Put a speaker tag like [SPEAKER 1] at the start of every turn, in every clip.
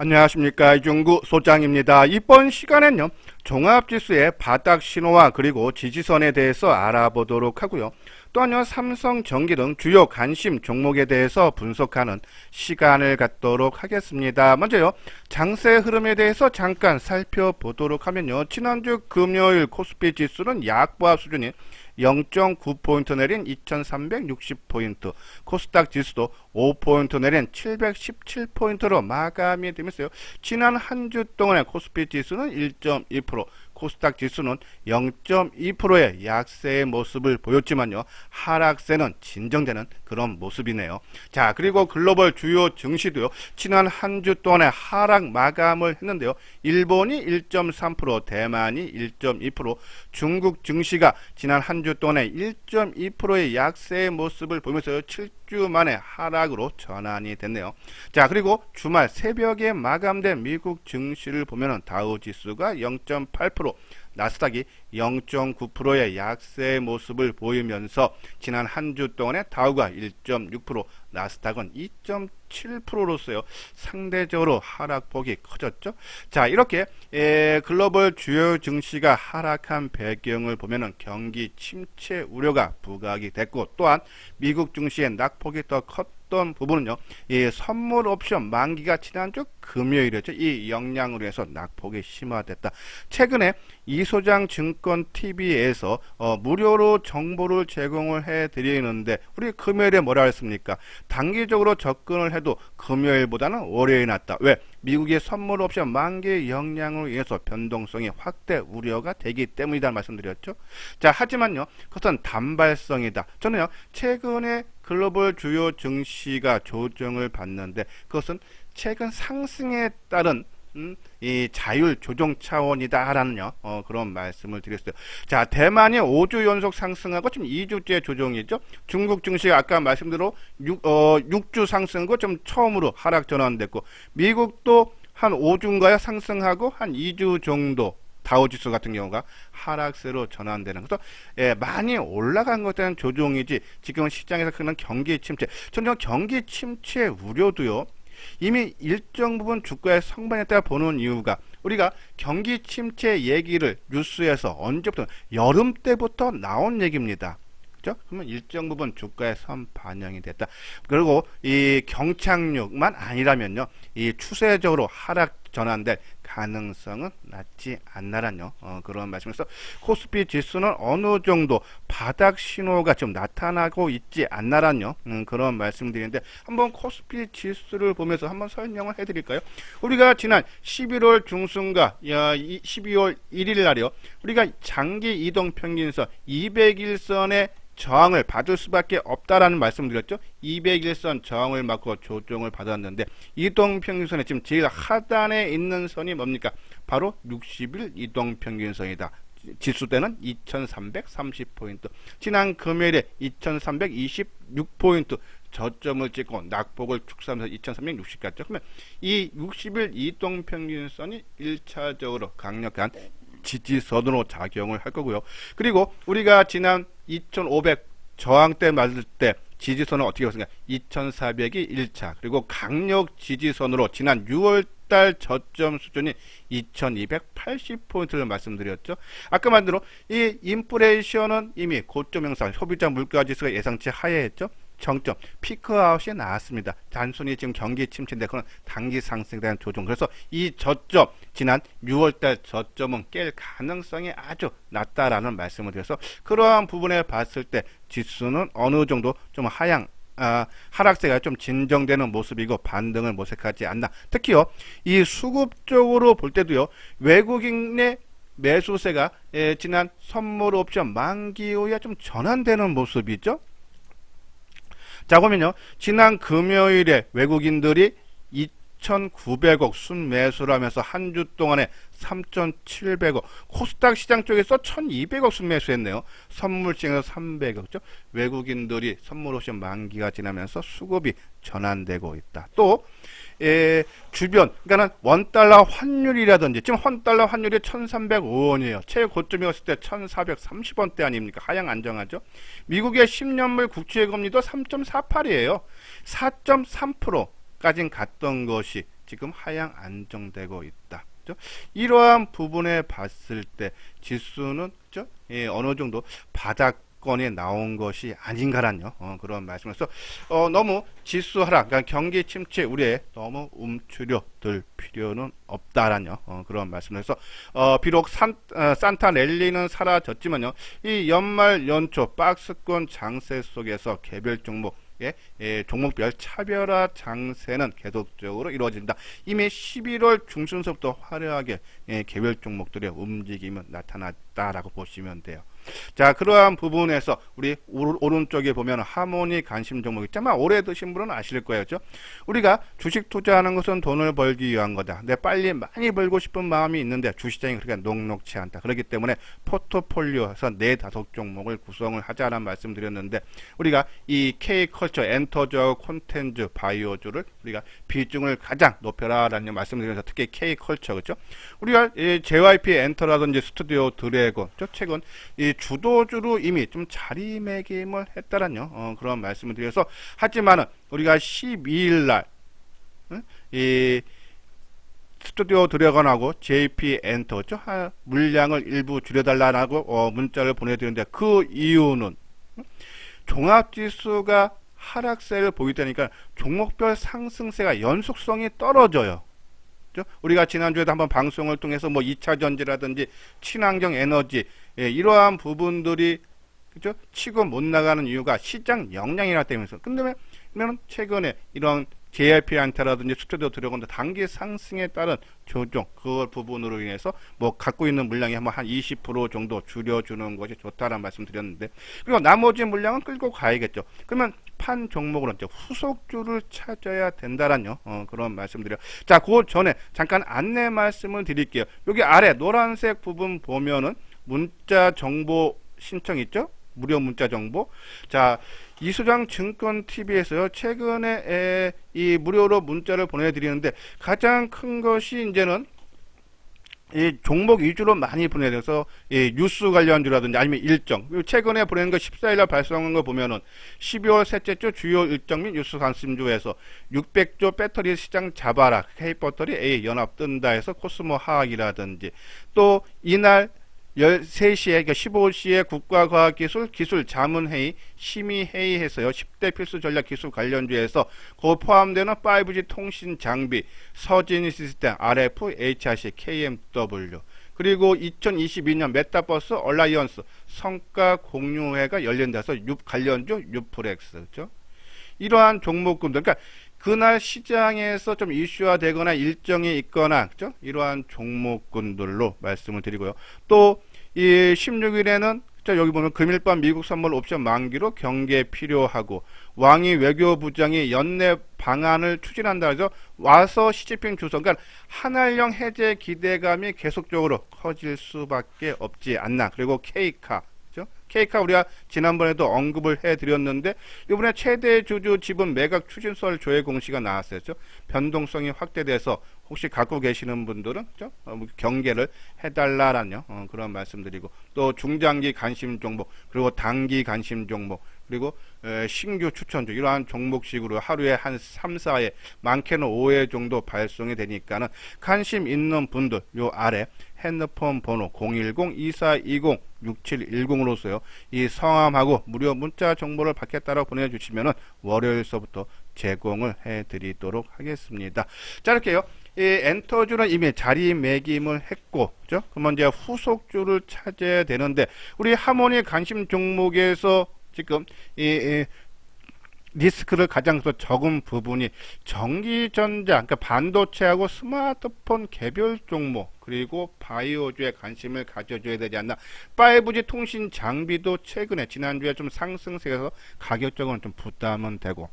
[SPEAKER 1] 안녕하십니까, 이중구 소장입니다. 이번 시간엔요, 종합지수의 바닥 신호와 그리고 지지선에 대해서 알아보도록 하고요. 또한요, 삼성전기 등 주요 관심 종목에 대해서 분석하는 시간을 갖도록 하겠습니다. 먼저요, 장세 흐름에 대해서 잠깐 살펴보도록 하면요, 지난주 금요일 코스피 지수는 약보합 수준인 0.9포인트 내린 2360포인트, 코스닥 지수도 5포인트 내린 717포인트로 마감이 되면서요. 지난 한 주 동안의 코스피 지수는 1.2%, 코스닥 지수는 0.2%의 약세의 모습을 보였지만요. 하락세는 진정되는 그런 모습이네요. 자, 그리고 글로벌 주요 증시도요. 지난 한 주 동안의 하락 마감을 했는데요. 일본이 1.3%, 대만이 1.2%, 중국 증시가 지난 한 주 동안에 1.2%의 약세의 모습을 보면서 7주 만에 하락으로 전환이 됐네요. 자, 그리고 주말 새벽에 마감된 미국 증시를 보면은 다우 지수가 0.8%, 나스닥이 0.9%의 약세의 모습을 보이면서 지난 한 주 동안에 다우가 1.6%, 나스닥은 2.7%로서요. 상대적으로 하락폭이 커졌죠. 자, 이렇게 글로벌 주요 증시가 하락한 배경을 보면은 경기 침체 우려가 부각이 됐고, 또한 미국 증시의 낙폭이 더 컸던 부분은요, 이 선물 옵션 만기가 지난주 금요일이었죠. 이 영향으로 해서 낙폭이 심화됐다. 최근에 이소장 증권 TV에서 무료로 정보를 제공을 해드리는데, 우리 금요일에 뭐라 했습니까? 단기적으로 접근을 해도 금요일보다는 월요일이 낫다. 왜? 미국의 선물 옵션 만기 영향으로 인해서 변동성이 확대 우려가 되기 때문이다 말씀드렸죠. 자, 하지만요, 그것은 단발성이다. 저는요, 최근에 글로벌 주요 증시가 조정을 받는데 그것은 최근 상승에 따른 이 자율 조정 차원이다라는 그런 말씀을 드렸어요. 자, 대만이 5주 연속 상승하고 지금 2주째 조정이죠. 중국 증시가 아까 말씀대로 6주 상승하고 좀 처음으로 하락 전환됐고, 미국도 한 5주인가요? 상승하고 한 2주 정도 다우지수 같은 경우가 하락세로 전환되는, 그래서 많이 올라간 것에 조정이지 지금은 시장에서 그런 경기 침체, 전혀 경기 침체 우려도요, 이미 일정 부분 주가의 성반에 따라 보는 이유가, 우리가 경기 침체 얘기를 뉴스에서 언제부터, 여름 때부터 나온 얘기입니다. 그죠? 그러면 일정 부분 주가에 선 반영이 됐다. 그리고 이 경착륙만 아니라면요, 이 추세적으로 하락 전환될 가능성은 낮지 않나라뇨. 그런 말씀에서 코스피 지수는 어느 정도 바닥 신호가 좀 나타나고 있지 않나라뇨. 그런 말씀드리는데, 한번 코스피 지수를 보면서 한번 설명을 해드릴까요? 우리가 지난 11월 중순과 12월 1일 날이요, 우리가 장기 이동 평균선 200일선의 저항을 받을 수밖에 없다라는 말씀을 드렸죠. 200일선 저항을 맞고 조정을 받았는데, 이동평균선의 지금 제일 하단에 있는 선이 뭡니까? 바로 60일 이동평균선이다. 지수대는 2330포인트, 지난 금요일에 2326포인트 저점을 찍고 낙폭을 축소하면서 2360 갔죠. 그러면 이 60일 이동평균선이 1차적으로 강력한 지지선으로 작용을 할 거고요. 그리고 우리가 지난 2500 저항 때 맞을 때 지지선은 어떻게 봤습니까? 2400이 1차, 그리고 강력 지지선으로 지난 6월달 저점 수준인 2280포인트를 말씀드렸죠. 아까 말대로 이 인플레이션은 이미 고점 형상, 소비자 물가지수가 예상치 하회했죠. 정점, 피크아웃이 나왔습니다. 단순히 지금 경기 침체인데 그건 단기 상승에 대한 조정. 그래서 이 저점, 지난 6월달 저점은 깰 가능성이 아주 낮다라는 말씀을 드려서, 그러한 부분에 봤을 때 지수는 어느 정도 좀 하락세가 좀 진정되는 모습이고 반등을 모색하지 않나. 특히요, 이 수급 쪽으로 볼 때도요, 외국인의 매수세가 지난 선물 옵션 만기 후에 좀 전환되는 모습이죠. 자, 보면요, 지난 금요일에 외국인들이 2,900억 순매수를 하면서 한 주 동안에 3,700억, 코스닥 시장 쪽에서 1,200억 순매수했네요. 선물 시장에서 300억죠. 외국인들이 선물 옵션 만기가 지나면서 수급이 전환되고 있다. 또 주변, 그러니까는 원달러 환율이라든지, 지금 원달러 환율이 1,305원이에요. 최고점이었을 때 1,430원대 아닙니까? 하향 안정하죠. 미국의 10년물 국채 금리도 3.48이에요. 4.3%까지 갔던 것이 지금 하향 안정되고 있다. 그죠? 이러한 부분에 봤을 때 지수는 그죠? 어느 정도 바닥권에 나온 것이 아닌가라는 그런 말씀에서 너무 지수 하락, 그러니까 경기 침체 우려에 너무 움츠려 들 필요는 없다라는 그런 말씀에서 비록 산타 랠리는 사라졌지만요, 이 연말 연초 박스권 장세 속에서 개별 종목 종목별 차별화 장세는 계속적으로 이루어진다. 이미 11월 중순서부터 화려하게 개별 종목들의 움직임은 나타났다라고 보시면 돼요. 자, 그러한 부분에서 우리 오른쪽에 보면 하모니 관심 종목 있잖아. 오래 드신 분은 아실 거예요. 그렇죠? 우리가 주식 투자하는 것은 돈을 벌기 위한 거다. 근데 빨리 많이 벌고 싶은 마음이 있는데 주식장이 그렇게 녹록치 않다. 그렇기 때문에 포트폴리오에서 4-5 종목을 구성을 하자라는 말씀 드렸는데, 우리가 이 K컬처, 엔터저, 콘텐츠, 바이오주를 우리가 비중을 가장 높여라라는 말씀 드리면서 특히 K컬처, 그렇죠? 우리가 JYP 엔터라든지 스튜디오 드래곤, 최근 이 주도주로 이미 좀 자리매김을 했다라는 그런 말씀을 드려서, 하지만은 우리가 12일 날 이 스튜디오 드래곤하고 JP 엔터죠, 물량을 일부 줄여달라고 문자를 보내드렸는데, 그 이유는 종합지수가 하락세를 보이다니까 종목별 상승세가 연속성이 떨어져요. 우리가 지난주에도 한번 방송을 통해서 뭐 2차 전지라든지 친환경 에너지, 이러한 부분들이 그죠? 치고 못 나가는 이유가 시장 역량이라 때문에서. 근데 최근에 이런 JYP 안타라든지 스튜디오 드래곤도 단기 상승에 따른 조정, 그 부분으로 인해서 뭐 갖고 있는 물량이 한 20% 정도 줄여주는 것이 좋다라는 말씀 드렸는데, 그리고 나머지 물량은 끌고 가야겠죠. 그러면 판 종목으로 이제 후속주를 찾아야 된다라는 그런 말씀드려요. 자, 그 전에 잠깐 안내 말씀을 드릴게요. 여기 아래 노란색 부분 보면은 문자 정보 신청 있죠? 무료 문자 정보. 자, 이수장 증권 TV에서요, 최근에 이 무료로 문자를 보내드리는데, 가장 큰 것이 이제는 이 종목 위주로 많이 보내서 뉴스 관련주라든지 아니면 일정, 최근에 보내는 거 14일날 발송한 거 보면은 12월 셋째 주 주요 일정 및 뉴스 관심주에서 600조 배터리 시장 잡아라, K배터리 A 연합 뜬다 해서 코스모 화학이라든지, 또 이날 13시에, 그러니까 15시에 국가과학기술 기술자문회의 심의회의에서요, 10대 필수 전략 기술 관련주에서 그 포함되는 5G 통신 장비, 서진 시스템, RF, HRC, KMW, 그리고 2022년 메타버스 얼라이언스 성과 공유회가 열린다서 관련주 유프렉스, 그렇죠? 이러한 종목군들, 그러니까 그날 시장에서 좀 이슈화 되거나 일정이 있거나, 그죠? 이러한 종목군들로 말씀을 드리고요. 또 이 16일에는 여기 보면 금일밤 미국 선물 옵션 만기로 경계 필요하고, 왕이 외교부장이 연내 방안을 추진한다 해서 와서 시진핑 주석, 그러니까 한알령 해제 기대감이 계속적으로 커질 수밖에 없지 않나. 그리고 K카, K카 우리가 지난번에도 언급을 해드렸는데, 이번에 최대 주주 지분 매각 추진설 조회 공시가 나왔어요. 변동성이 확대돼서 혹시 갖고 계시는 분들은 경계를 해달라라는 그런 말씀드리고, 또 중장기 관심 종목, 그리고 단기 관심 종목, 그리고 신규 추천주, 이러한 종목식으로 하루에 한 3, 4회, 많게는 5회 정도 발송이 되니까는 관심 있는 분들 요 아래 핸드폰 번호 010-2420-6710으로서요, 이 성함하고 무료 문자 정보를 받겠다라고 보내주시면은 월요일서부터 제공을 해드리도록 하겠습니다. 자, 이렇게요. 이 엔터주는 이미 자리매김을 했고, 그죠? 그러면 이제 후속주를 찾아야 되는데, 우리 하모니 관심 종목에서 지금 이 리스크를 가장 적은 부분이 전기전자, 그러니까 반도체하고 스마트폰 개별 종목, 그리고 바이오주에 관심을 가져줘야 되지 않나. 5G 통신 장비도 최근에 지난주에 좀 상승세에서 가격적으로는 좀 부담은 되고,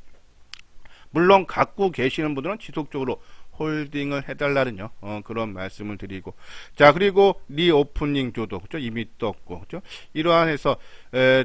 [SPEAKER 1] 물론 갖고 계시는 분들은 지속적으로 홀딩을 해달라는 그런 말씀을 드리고, 자, 그리고 리오프닝 주도, 그죠? 이미 떴고, 그죠? 이러한 해서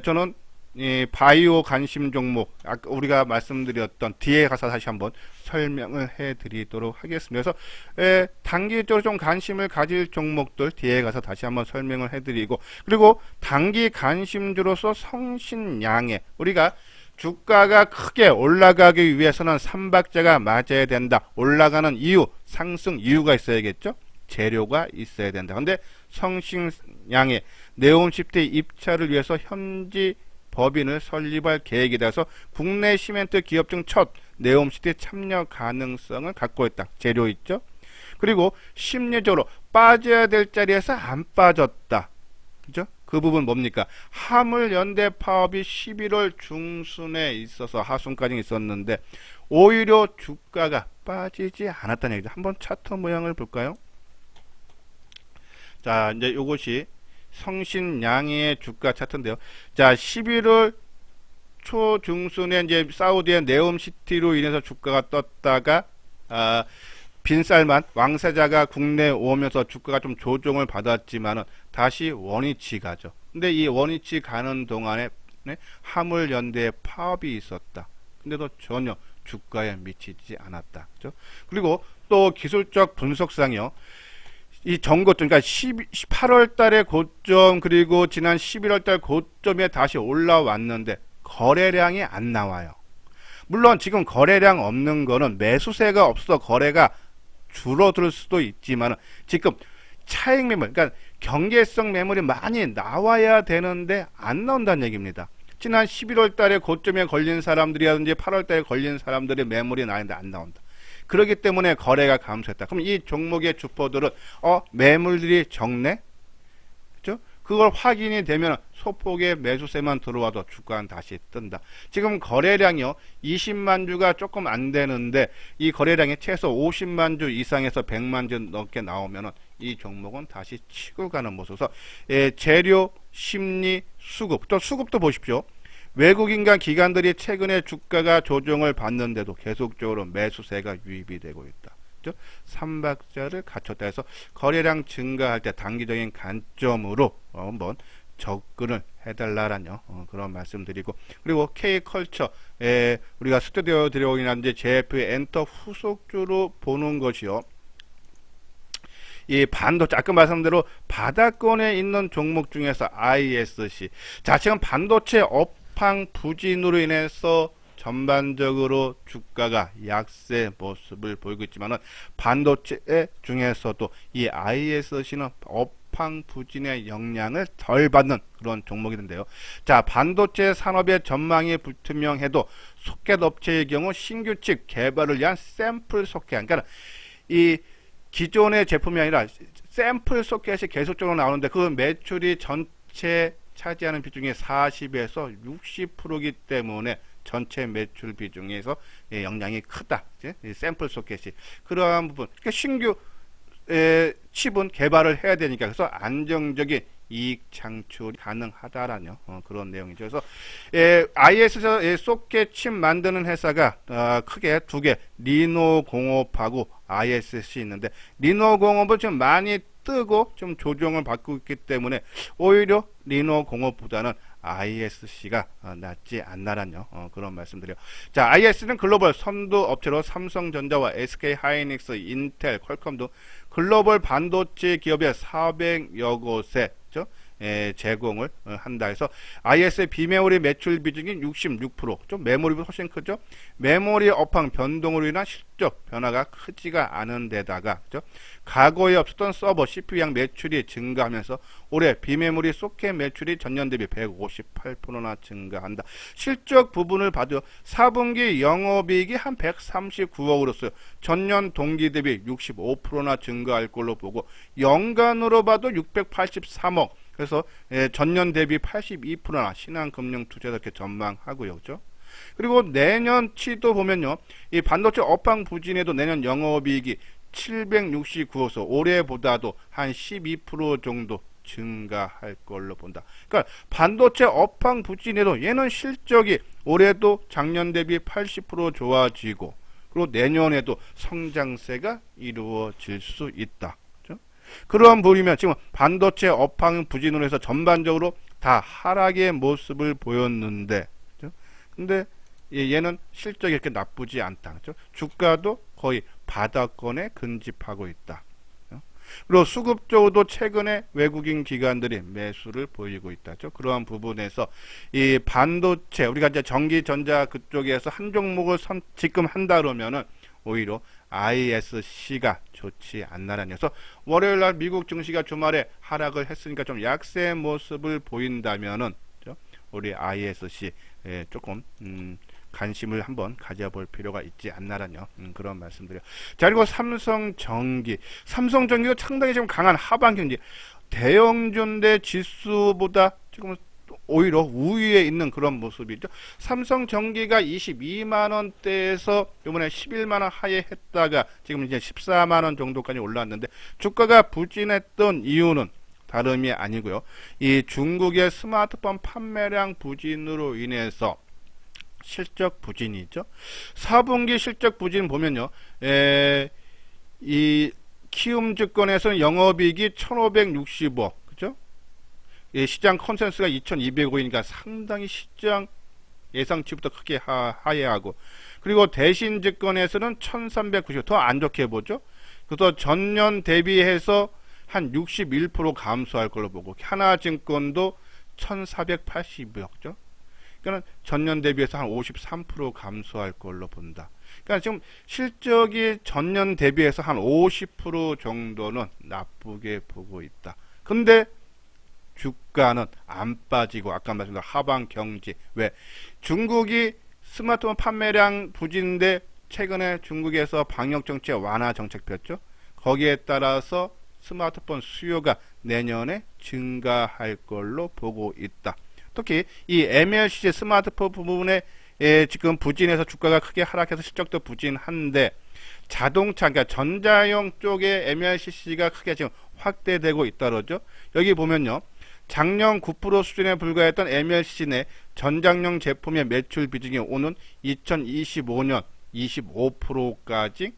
[SPEAKER 1] 저는 이 바이오 관심 종목, 아까 우리가 말씀드렸던 뒤에 가서 다시 한번 설명을 해드리도록 하겠습니다. 그래서 단기적으로 좀 관심을 가질 종목들 뒤에 가서 다시 한번 설명을 해드리고, 그리고 단기 관심주로서 성신양해, 우리가 주가가 크게 올라가기 위해서는 삼박자가 맞아야 된다. 올라가는 이유, 상승 이유가 있어야겠죠. 재료가 있어야 된다. 근데 성신양의 네옴시티 입찰을 위해서 현지 법인을 설립할 계획이다. 해서 국내 시멘트 기업 중 첫 네옴시티 참여 가능성을 갖고 있다. 재료 있죠. 그리고 심리적으로 빠져야 될 자리에서 안 빠졌다. 그죠? 그 부분 뭡니까? 화물연대 파업이 11월 중순에 있어서 하순까지 있었는데 오히려 주가가 빠지지 않았다는 얘기죠. 한번 차트 모양을 볼까요? 자, 이제 요것이 성신양의 주가 차트인데요. 자, 11월 초 중순에 이제 사우디의 네옴시티로 인해서 주가가 떴다가 빈쌀만 왕세자가 국내에 오면서 주가가 좀 조정을 받았지만은 다시 원위치 가죠. 근데 이 원위치 가는 동안에 화물연대의 파업이 있었다. 근데도 전혀 주가에 미치지 않았다. 그죠? 그리고 또 기술적 분석상이요. 이 전고점, 그러니까 8월 달의 고점 그리고 지난 11월 달 고점에 다시 올라왔는데 거래량이 안 나와요. 물론 지금 거래량 없는 거는 매수세가 없어 거래가 줄어들 수도 있지만 지금 차익 매물, 그러니까 경계성 매물이 많이 나와야 되는데 안 나온다는 얘기입니다. 지난 11월 달에 고점에 걸린 사람들이라든지 8월 달에 걸린 사람들의 매물이 나는데 안 나온다. 그렇기 때문에 거래가 감소했다. 그럼 이 종목의 주포들은 매물들이 적네? 그죠? 그걸 확인이 되면 소폭의 매수세만 들어와도 주가는 다시 뜬다. 지금 거래량이요 20만 주가 조금 안 되는데 이 거래량이 최소 50만 주 이상에서 100만 주 넘게 나오면 이 종목은 다시 치고 가는 모습에서 재료, 심리, 수급, 또 수급도 보십시오. 외국인과 기관들이 최근에 주가가 조정을 받는데도 계속적으로 매수세가 유입이 되고 있다. 그죠? 삼박자를 갖췄다 해서 거래량 증가할 때 단기적인 관점으로 한번 접근을 해달라라는 그런 말씀드리고, 그리고 K컬처 우리가 스튜디오 들어오기나 JF 엔터 후속주로 보는 것이요. 이 반도체, 아까 말씀대로 바닥권에 있는 종목 중에서 ISC. 자, 지금 반도체 업황 부진으로 인해서 전반적으로 주가가 약세 모습을 보이고 있지만은 반도체 중에서도 이 ISC는 업황 부진의 영향을 덜 받는 그런 종목인데요. 자, 반도체 산업의 전망이 불투명해도 소켓 업체의 경우 신규 칩 개발을 위한 샘플 소켓, 그러니까 이 기존의 제품이 아니라 샘플 소켓이 계속적으로 나오는데 그 매출이 전체 차지하는 비중이 40에서 60%이기 때문에 전체 매출 비중에서 영향이 크다. 샘플 소켓이 그러한 부분, 그러니까 신규 칩은 개발을 해야 되니까 그래서 안정적인 이익 창출이 가능하다라는 그런 내용이죠. 그래서 IS에서 소켓 칩 만드는 회사가 크게 두 개, 리노공업하고 ISC 있는데 리노공업은 좀 많이 뜨고 좀 조정을 받고 있기 때문에 오히려 리노공업보다는 ISC가 낫지 않나라는 그런 말씀드려요. 자, IS는 글로벌 선도 업체로 삼성전자와 SK하이닉스, 인텔, 퀄컴 등 글로벌 반도체 기업의 400여 곳에 제공을 한다 해서 IS의 비메모리 매출 비중이 66%, 좀 메모리보다 훨씬 크죠. 메모리 업황 변동으로 인한 실적 변화가 크지가 않은 데다가 과거에 없었던 서버 CPU양 매출이 증가하면서 올해 비메모리 소켓 매출이 전년 대비 158%나 증가한다. 실적 부분을 봐도 4분기 영업이익이 한 139억으로서요. 전년 동기 대비 65%나 증가할 걸로 보고 연간으로 봐도 683억, 그래서 전년 대비 82%나 신한금융투자도 이렇게 전망하고요. 그죠? 그리고 내년치도 보면요. 이 반도체 업황 부진에도 내년 영업이익이 769억에서 올해보다도 한 12% 정도 증가할 걸로 본다. 그러니까 반도체 업황 부진에도 얘는 실적이 올해도 작년 대비 80% 좋아지고 그리고 내년에도 성장세가 이루어질 수 있다. 그러한 부분이면 지금 반도체 업황 부진으로 해서 전반적으로 다 하락의 모습을 보였는데, 근데 얘는 실적이 이렇게 나쁘지 않다. 그렇죠? 주가도 거의 바닥권에 근접하고 있다. 그리고 수급 쪽도 최근에 외국인 기관들이 매수를 보이고 있다죠. 그러한 부분에서 이 반도체 우리가 이제 전기 전자 그쪽에서 한 종목을 집금한다 그러면은 오히려 ISC가 좋지 않나라는 그래서 월요일 날 미국 증시가 주말에 하락을 했으니까 좀 약세 모습을 보인다면은 우리 ISC 조금 관심을 한번 가져볼 필요가 있지 않나라는 그런 말씀드려요. 자, 그리고 삼성전기. 삼성전기도 상당히 지금 강한 하방 경기. 대형전대 지수보다 지금 오히려 우위에 있는 그런 모습이죠. 삼성전기가 22만원대에서 이번에 11만원 하에 했다가 지금 이제 14만원 정도까지 올랐는데 주가가 부진했던 이유는 다름이 아니고요. 이 중국의 스마트폰 판매량 부진으로 인해서 실적 부진이죠. 4분기 실적 부진 보면요. 이 키움증권에서는 영업이익이 1560억, 그죠? 시장 컨센서스가 2200억이니까 상당히 시장 예상치부터 크게 하회하고, 그리고 대신증권에서는 1390억, 더 안 좋게 보죠. 그래서 전년 대비해서 한 61% 감소할 걸로 보고, 하나증권도 1480억죠. 그러니까 전년 대비해서 한 53% 감소할 걸로 본다. 그러니까 지금 실적이 전년 대비해서 한 50% 정도는 나쁘게 보고 있다. 근데 주가는 안 빠지고 아까 말씀드린 하방 경지. 왜? 중국이 스마트폰 판매량 부진인데 최근에 중국에서 방역 정책 완화 정책 폈죠. 거기에 따라서 스마트폰 수요가 내년에 증가할 걸로 보고 있다. 특히 이 MLCC 스마트폰 부분에 지금 부진해서 주가가 크게 하락해서 실적도 부진한데 자동차, 그러니까 전자용 쪽에 MLCC가 크게 지금 확대되고 있다 그러죠. 여기 보면요. 작년 9% 수준에 불과했던 MLCC 내 전장용 제품의 매출 비중이 오는 2025년 25%까지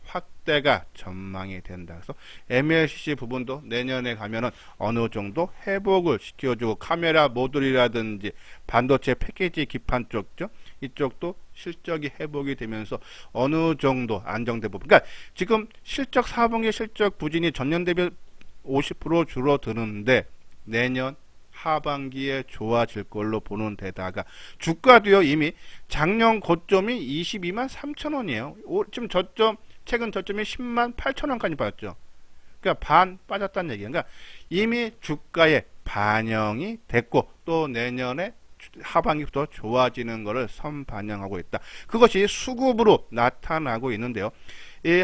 [SPEAKER 1] 확대가 전망이 된다. 그래서 MLCC 부분도 내년에 가면은 어느 정도 회복을 시켜주고 카메라 모듈이라든지 반도체 패키지 기판 쪽죠. 이쪽도 실적이 회복이 되면서 어느 정도 안정된 부분. 그러니까 지금 실적 4분기 실적 부진이 전년 대비 50% 줄어드는데 내년 하반기에 좋아질 걸로 보는 데다가 주가도요 이미 작년 고점이 22만 3천 원이에요. 지금 저점 최근 저점이 10만 8천 원까지 빠졌죠. 그러니까 반 빠졌다는 얘기예요. 그러니까 이미 주가에 반영이 됐고 또 내년에 하반기부터 좋아지는 것을 선반영하고 있다. 그것이 수급으로 나타나고 있는데요.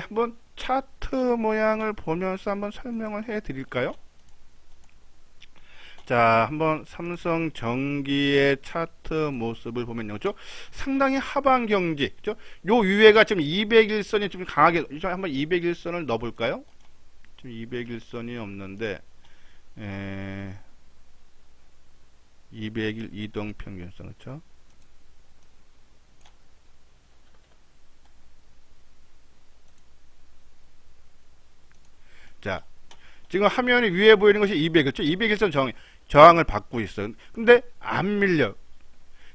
[SPEAKER 1] 한번 차트 모양을 보면서 한번 설명을 해 드릴까요? 자, 한번 삼성전기의 차트 모습을 보면요. 그죠? 상당히 하방 경지. 그죠? 요 위에가 지금 201선이 좀 강하게, 한번 201선을 넣어볼까요? 지금 201선이 없는데, 201 이동평균선, 그렇죠? 자, 지금 화면이 위에 보이는 것이 200, 그렇죠? 201선 저항을 받고 있어요. 근데 안 밀려.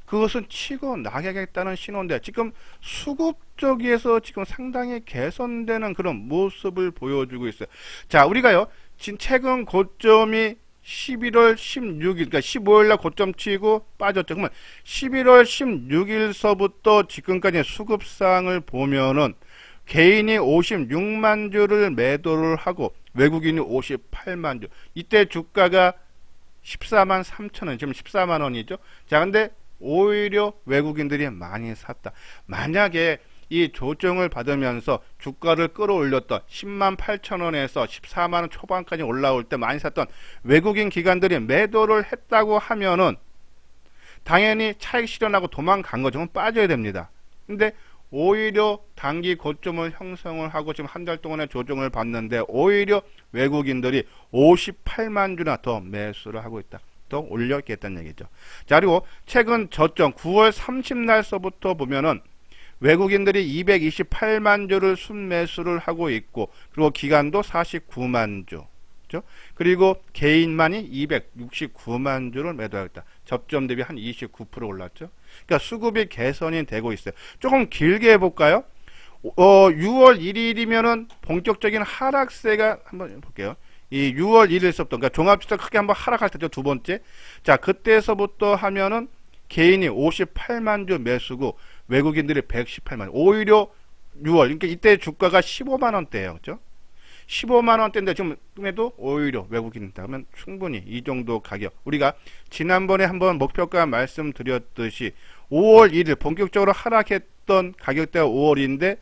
[SPEAKER 1] 그것은 치고 나가겠다는 신호인데 지금 수급 쪽에서 지금 상당히 개선되는 그런 모습을 보여주고 있어요. 자, 우리가요, 지금 최근 고점이 11월 16일, 그러니까 15일 날 고점 치고 빠졌죠. 그러면 11월 16일서부터 지금까지 수급상을 보면은 개인이 56만 주를 매도를 하고 외국인이 58만 주. 이때 주가가 14만 3천 원, 지금 14만 원이죠. 자, 근데 오히려 외국인들이 많이 샀다. 만약에 이 조정을 받으면서 주가를 끌어올렸던 10만 8천 원에서 14만 원 초반까지 올라올 때 많이 샀던 외국인 기관들이 매도를 했다고 하면은 당연히 차익 실현하고 도망간 거죠. 빠져야 됩니다. 근데 오히려 단기 고점을 형성을 하고 지금 한 달 동안의 조정을 받는데 오히려 외국인들이 58만 주나 더 매수를 하고 있다. 더 올렸겠다는 얘기죠. 자, 그리고 최근 저점 9월 30날서부터 보면은 외국인들이 228만 주를 순매수를 하고 있고 그리고 기관도 49만 주. 그렇죠? 그리고 개인만이 269만 주를 매도하겠다. 접점 대비 한 29% 올랐죠. 그러니까 수급이 개선이 되고 있어요. 조금 길게 해볼까요? 6월 1일이면은 본격적인 하락세가 한번 볼게요. 이 6월 1일서부터 그러니까 종합지수가 크게 한번 하락할 때죠. 두 번째. 자, 그때서부터 하면은 개인이 58만 주 매수고 외국인들이 118만. 오히려 6월 그러니까 이때 주가가 15만 원대예요. 그렇죠? 15만 원대인데 지금에도 오히려 외국인이다 하면 충분히 이 정도 가격. 우리가 지난번에 한번 목표가 말씀드렸듯이 5월 1일 본격적으로 하락했던 가격대가 5월인데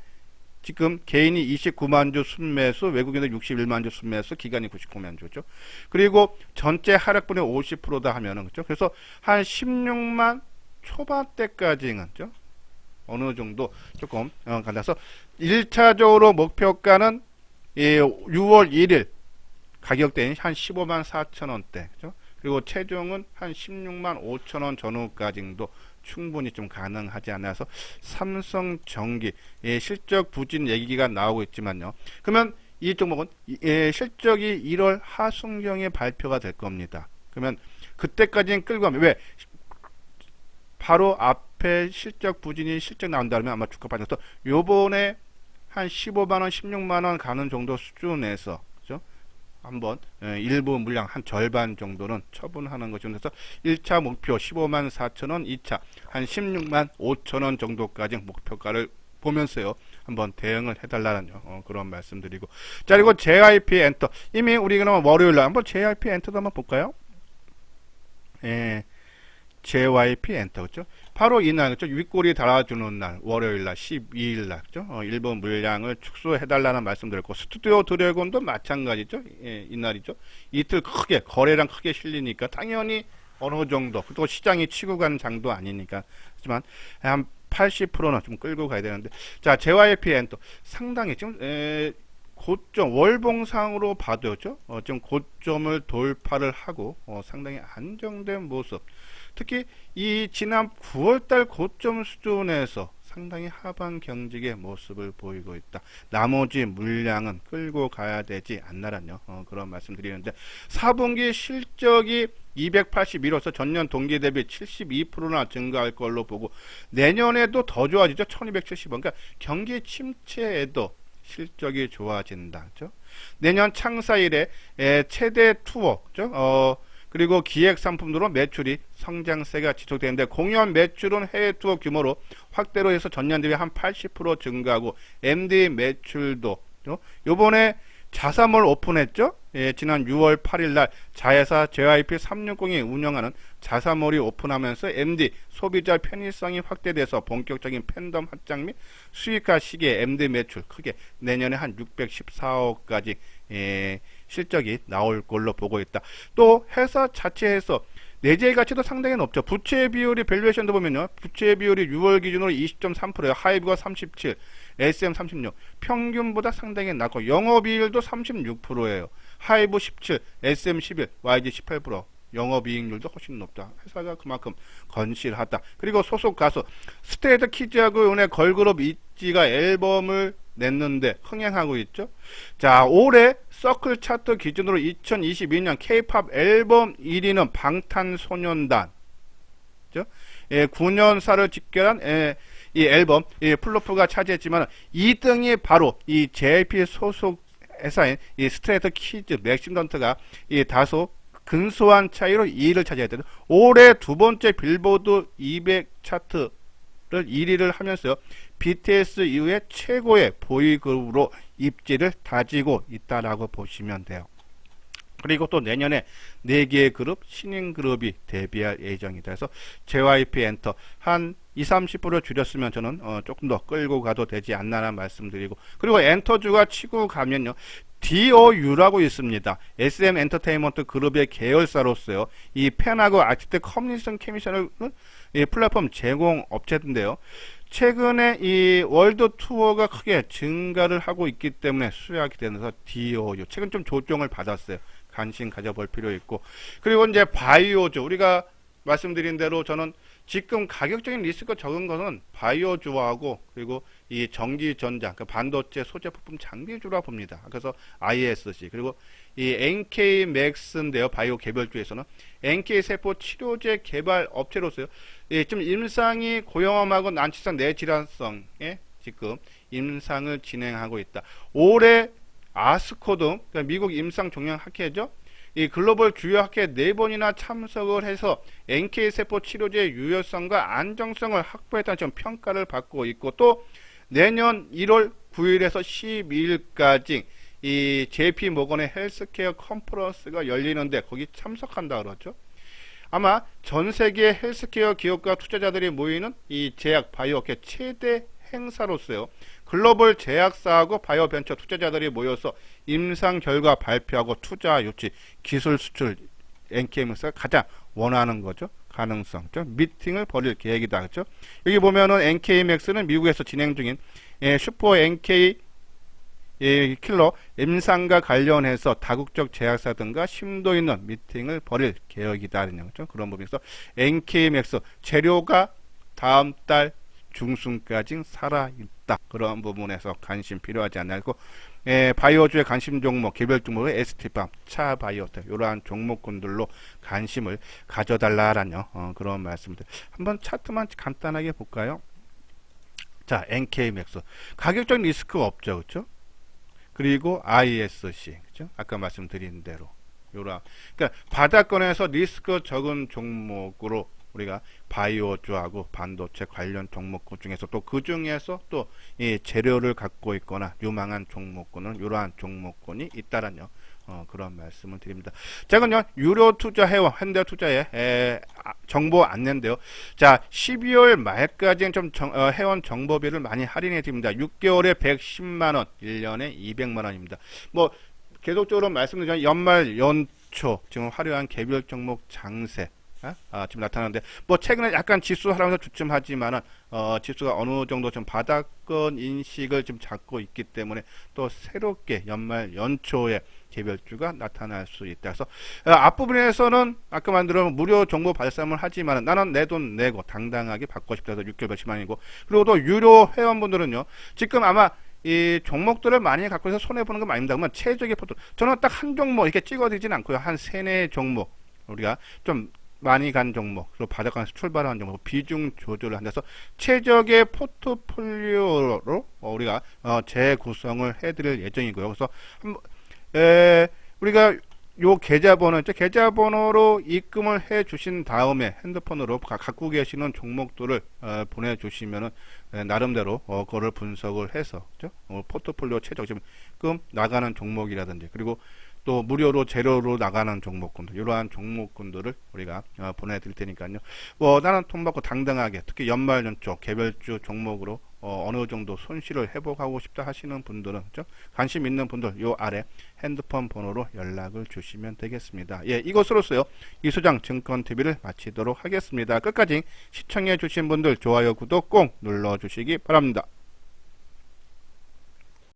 [SPEAKER 1] 지금 개인이 29만 주 순매수, 외국인들 61만 주 순매수, 기간이 99만 주죠. 그리고 전체 하락분의 50%다 하면은 그렇죠. 그래서 한 16만 초반대까지는 그렇죠. 어느 정도 조금 갈라서 1차적으로 목표가는 6월 1일 가격대는 한 15만 4천 원대 그렇죠? 그리고 최종은 한 16만 5천 원 전후까지도 충분히 좀 가능하지 않아서 삼성전기 실적 부진 얘기가 나오고 있지만요. 그러면 이 종목은 실적이 1월 하순경에 발표가 될 겁니다. 그러면 그때까지는 끌고 가면 왜 바로 앞에 실적 부진이 실적 나온다면 아마 주가 빠져서 요번에 한 15만원, 16만원 가는 정도 수준에서 그죠? 한번 일부 물량 한 절반 정도는 처분하는 것이 돼서 1차 목표 15만 4천원, 2차 한 16만 5천원 정도까지 목표가를 보면서요. 한번 대응을 해달라는 그런 말씀드리고 자 그리고 JYP 엔터 이미 우리 그러면 월요일날 한번 JYP 엔터도 한번 볼까요? JYP 엔터 그죠? 바로 이날 그죠? 윗골이 달아주는 날 월요일날 12일날 그죠? 일본 물량을 축소해달라는 말씀드렸고 스튜디오 드래곤도 마찬가지죠. 이날이죠. 이틀 크게 거래량 크게 실리니까 당연히 어느 정도 또 시장이 치고 가는 장도 아니니까 하지만 한 80%는 좀 끌고 가야 되는데 자 JYP 엔터 상당히 지금 고점 월봉상으로 봐도죠. 좀 고점을 돌파를 하고 상당히 안정된 모습. 특히 이 지난 9월달 고점 수준에서 상당히 하방 경직의 모습을 보이고 있다. 나머지 물량은 끌고 가야 되지 않나라뇨. 그런 말씀 드리는데 4분기 실적이 281호서 전년 동기 대비 72%나 증가할 걸로 보고 내년에도 더 좋아지죠. 1270원. 그러니까 경기 침체에도 실적이 좋아진다. 그렇죠? 내년 창사 이래 최대 투어 그렇죠? 그리고 기획 상품으로 매출이 성장세가 지속되는데 공연 매출은 해외 투어 규모로 확대로 해서 전년 대비 한 80% 증가하고 MD 매출도 요번에 자사몰 오픈했죠. 지난 6월 8일 날 자회사 JYP360이 운영하는 자사몰이 오픈하면서 MD 소비자 편의성이 확대돼서 본격적인 팬덤 확장 및 수익화 시기에 MD 매출 크게 내년에 한 614억까지 실적이 나올 걸로 보고 있다. 또 회사 자체에서 내재 가치도 상당히 높죠. 부채 비율이 밸류에이션도 보면요. 부채 비율이 6월 기준으로 20.3%예요. 하이브가 37, SM 36. 평균보다 상당히 낮고 영업이익률도 36%예요. 하이브 17, SM 11, YG 18%. 영업이익률도 훨씬 높다. 회사가 그만큼 건실하다. 그리고 소속 가수 스테이트 키즈하고 은혜 걸그룹 있지가 앨범을 냈는데 흥행하고 있죠. 자 올해 서클 차트 기준으로 2022년 K-팝 앨범 1위는 방탄소년단 9년사를 직결한 이 앨범 플로프가 차지했지만 2등이 바로 이 JYP 소속 회사인 이 스트레이트 키즈 맥심던트가 이 다소 근소한 차이로 2위를 차지했다. 올해 두 번째 빌보드 200 차트를 1위를 하면서요. BTS 이후에 최고의 보이그룹으로 입지를 다지고 있다라고 보시면 돼요. 그리고 또 내년에 4개의 그룹, 신인 그룹이 데뷔할 예정이다. 그래서 JYP 엔터 한 20-30% 줄였으면 저는 조금 더 끌고 가도 되지 않나라는 말씀드리고 그리고 엔터주가 치고 가면요. DOU라고 있습니다. SM 엔터테인먼트 그룹의 계열사로서요. 이 팬하고 아티스트 커뮤니케이션 캐미션을 플랫폼 제공 업체인데요. 최근에 이 월드 투어가 크게 증가를 하고 있기 때문에 수약이 되면서 DOU 최근 좀 조정을 받았어요. 관심 가져볼 필요 있고 그리고 이제 바이오주 우리가 말씀드린 대로 저는 지금 가격적인 리스크가 적은 것은 바이오주하고 그리고 이 전기전자, 그 반도체 소재 부품 장비주라 봅니다. 그래서 ISC 그리고 이 NK맥스인데요. 바이오 개별주에서는 NK세포 치료제 개발 업체로서요. 좀 임상이 고형험하고 난치성 내질환성에 지금 임상을 진행하고 있다. 올해 아스코드, 그러니까 미국 임상종양학회죠. 이 글로벌 주요 학회 4번이나 참석을 해서 NK세포 치료제의 유효성과 안정성을 확보했다는 지금 평가를 받고 있고, 또 내년 1월 9일에서 12일까지 이 JP 모건의 헬스케어 컨퍼런스가 열리는데 거기 참석한다 그러죠. 아마 전 세계 헬스케어 기업과 투자자들이 모이는 이 제약 바이오업계 최대 행사로서요. 글로벌 제약사하고 바이오벤처 투자자들이 모여서 임상 결과 발표하고 투자 유치, 기술 수출 NKMS가 가장 원하는 거죠. 가능성, 미팅을 벌일 계획이다. 그렇죠? 여기 보면은 NKMX는 미국에서 진행 중인 슈퍼 NK 킬러 임상과 관련해서 다국적 제약사 등과 심도 있는 미팅을 벌일 계획이다. 그렇죠? 그런 부분에서 NKMX 재료가 다음 달 중순까지 살아있다. 그런 부분에서 관심 필요하지 않고 바이오주의 관심 종목, 개별 종목은 ST팜, 차바이오 이러한 종목군들로 관심을 가져달라라는 그런 말씀들. 한번 차트만 간단하게 볼까요? 자, NKMX 가격적 리스크가 없죠, 그렇죠? 그리고 ISC, 그렇죠? 아까 말씀드린 대로 요런, 그러니까 바닥권에서 리스크 적은 종목으로 우리가 바이오주하고 반도체 관련 종목군 중에서 또 그 중에서 또 이 재료를 갖고 있거나 유망한 종목군은 이러한 종목군이 있다라는 그런 말씀을 드립니다. 자, 그럼요 유료 투자 회원 현대투자의 정보 안내인데요. 자, 12월 말까지는 좀 회원 정보비를 많이 할인해 드립니다. 6개월에 110만원, 1년에 200만원입니다. 뭐 계속적으로 말씀드리자면 연말 연초 지금 화려한 개별 종목 장세 지금 나타나는데, 뭐 최근에 약간 지수 하락에서 주춤하지만은 지수가 어느 정도 좀 바닥권 인식을 좀 잡고 있기 때문에 또 새롭게 연말 연초에 개별주가 나타날 수 있다. 그래서 앞부분에서는 아까 만들어 무료 정보 발송을 하지만 나는 내 돈 내고 당당하게 받고 싶다 해서 6개월 몇십만이고, 그리고 또 유료 회원분들은요 지금 아마 이 종목들을 많이 갖고 있어서 손해보는 건 아닙니다. 그러면 최적의 포트, 저는 딱 한 종목 이렇게 찍어드리진 않고요. 한 3-4 종목 우리가 좀 많이 간 종목, 그리고 바닥권에서 출발한 종목 비중 조절을 한다서 최적의 포트폴리오로 우리가 재구성을 해드릴 예정이고요. 그래서 우리가 요 계좌번호 있죠? 계좌번호로 입금을 해 주신 다음에 핸드폰으로 갖고 계시는 종목들을 보내주시면은 나름대로 그거를 분석을 해서, 그죠? 포트폴리오 최적 지금 나가는 종목이라든지, 그리고 또 무료로 재료로 나가는 종목군들, 이러한 종목군들을 우리가 보내드릴 테니까요. 뭐 나는 돈 받고 당당하게, 특히 연말 연초 개별주 종목으로 어느 정도 손실을 회복하고 싶다 하시는 분들은, 그죠? 관심 있는 분들 요 아래 핸드폰 번호로 연락을 주시면 되겠습니다. 예, 이것으로서요 이수장 증권TV를 마치도록 하겠습니다. 끝까지 시청해 주신 분들 좋아요, 구독 꼭 눌러 주시기 바랍니다.